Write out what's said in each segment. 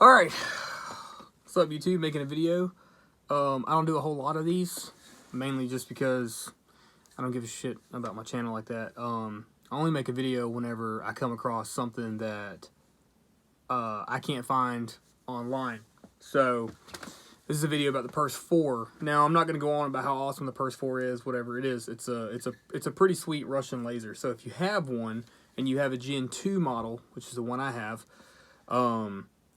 Alright, what's up YouTube, making a video. I don't do a whole lot of these, mainly just because I don't give a shit about my channel like that. I only make a video whenever I come across something that I can't find online. So, this is a video about the Perst 4. Now, I'm not going to go on about how awesome the Perst 4 is, whatever it is. It's a pretty sweet Russian laser. So, if you have one, and you have a Gen 2 model, which is the one I have,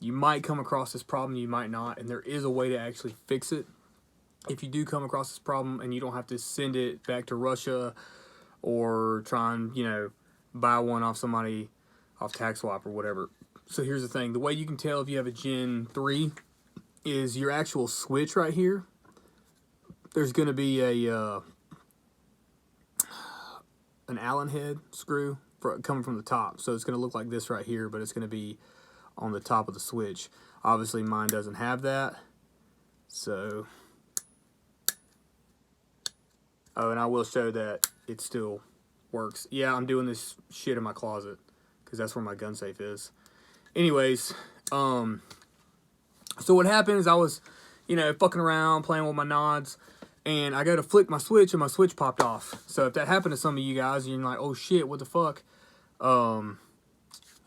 you might come across this problem, you might not, and there is a way to actually fix it. If you do come across this problem and you don't have to send it back to Russia or try and, buy one off somebody off TaxSwap or whatever. So here's the thing. The way you can tell if you have a Gen 3 is your actual switch right here. There's going to be an Allen head screw coming from the top. So it's going to look like this right here, but it's going to be on the top of the switch. Obviously mine doesn't have that. So, oh, and I will show that it still works. Yeah, I'm doing this shit in my closet because that's where my gun safe is. Anyways, so what happened is I was, fucking around, playing with my nods, and I go to flick my switch, and my switch popped off. So if that happened to some of you guys, and you're like, oh shit, what the fuck?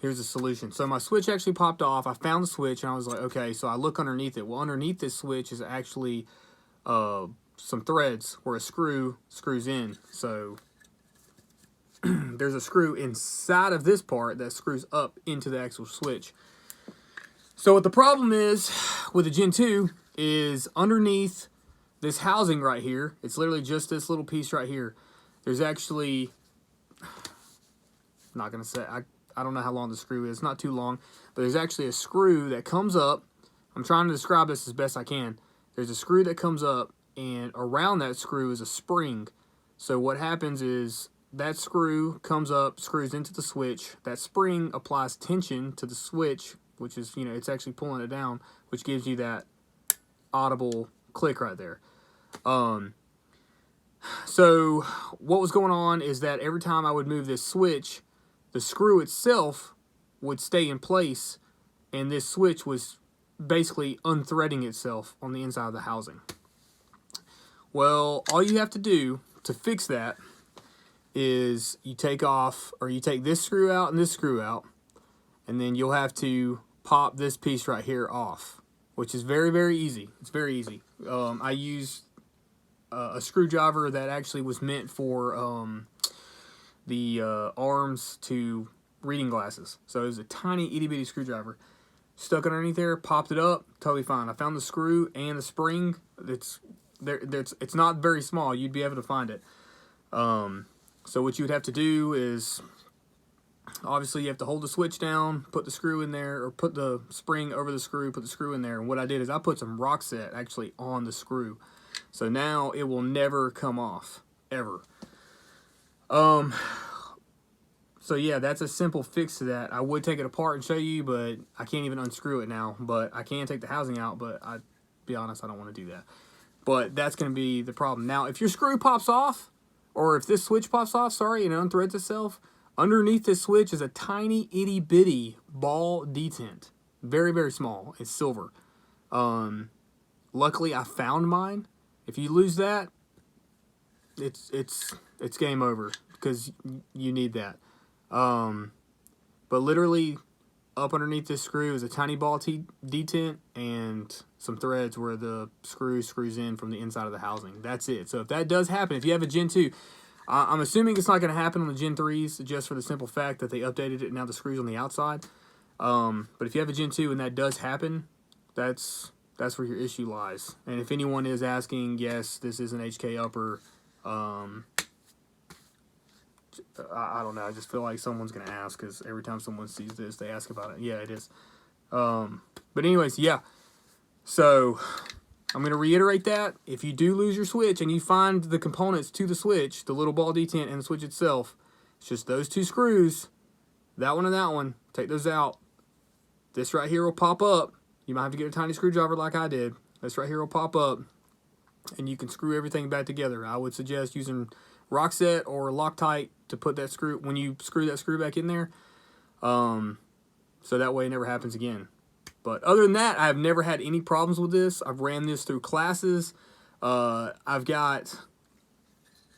Here's the solution. So my switch actually popped off. I found the switch, and I was like, okay, so I look underneath it. Well, underneath this switch is actually some threads where a screw screws in. So there's a screw inside of this part that screws up into the actual switch. So what the problem is with the Gen 2 is underneath this housing right here, it's literally just this little piece right here. There's actually, I'm not going to say, I don't know how long the screw is. It's not too long. But there's actually a screw that comes up. I'm trying to describe this as best I can. There's a screw that comes up, and around that screw is a spring. So what happens is that screw comes up, screws into the switch. That spring applies tension to the switch, which is, it's actually pulling it down, which gives you that audible click right there. So what was going on is that every time I would move this switch, the screw itself would stay in place, and this switch was basically unthreading itself on the inside of the housing. Well, all you have to do to fix that is you take this screw out and this screw out, and then you'll have to pop this piece right here off, which is very, very easy. It's very easy. I used a screwdriver that actually was meant for the arms to reading glasses. So it was a tiny itty bitty screwdriver. Stuck it underneath there, popped it up, totally fine. I found the screw and the spring. It's not very small. You'd be able to find it. So what you would have to do is, obviously you have to hold the switch down, put the screw in there, or put the spring over the screw, put the screw in there. And what I did is I put some rock set actually on the screw. So now it will never come off, ever. So yeah, that's a simple fix to that. I would take it apart and show you, but I can't even unscrew it now. But I can take the housing out, but I'll be honest, I don't want to do that. But that's going to be the problem. Now, if your screw pops off, or if this switch pops off, sorry, and it unthreads itself, underneath this switch is a tiny itty bitty ball detent. Very, very small. It's silver. Luckily, I found mine. If you lose that, it's game over, because you need that. But literally up underneath this screw is a tiny ball detent and some threads where the screw screws in from the inside of the housing. That's it. So if that does happen, if you have a Gen 2, I'm assuming it's not going to happen on the Gen 3s just for the simple fact that they updated it and now the screw's on the outside. But if you have a Gen 2 and that does happen, that's where your issue lies. And if anyone is asking, yes, this is an HK upper. I don't know. I just feel like someone's going to ask, because every time someone sees this, they ask about it. Yeah, it is. But anyways, yeah. So I'm going to reiterate that. If you do lose your switch and you find the components to the switch, the little ball detent and the switch itself, it's just those two screws, that one and that one. Take those out. This right here will pop up. You might have to get a tiny screwdriver like I did. This right here will pop up, and you can screw everything back together. I would suggest using rock set or Loctite to put that screw, when you screw that screw back in there, so that way it never happens again. But other than that, I've never had any problems with this. I've ran this through classes. I've got,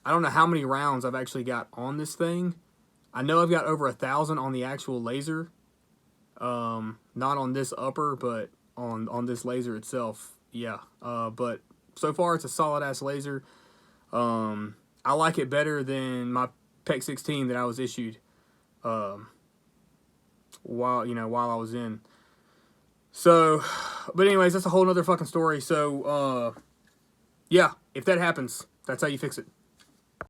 I don't know how many rounds I've actually got on this thing. I know I've got over 1,000 on the actual laser. Not on this upper, but on this laser itself. Yeah. But so far it's a solid ass laser. I like it better than my PEC 16 that I was issued. While I was in. So, but anyways, that's a whole nother fucking story. So, yeah, if that happens, that's how you fix it.